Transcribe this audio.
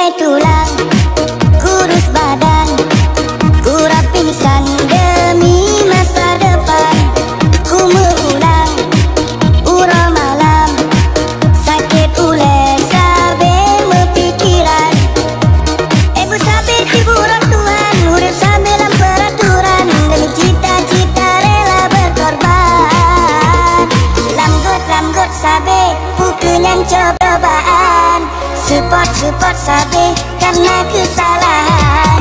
Tingkai tulang, kurus badan, kurang pingsan demi masa depan. Ku mengulang, urang malam, sakit ulet sabe berpikiran. Ibu sabe ibu orang Tuhan, urip sambil peraturan, demi cita-cita rela berkorban. Lamgot sabe, pukulan cobaan, support sabe karena kesalahan.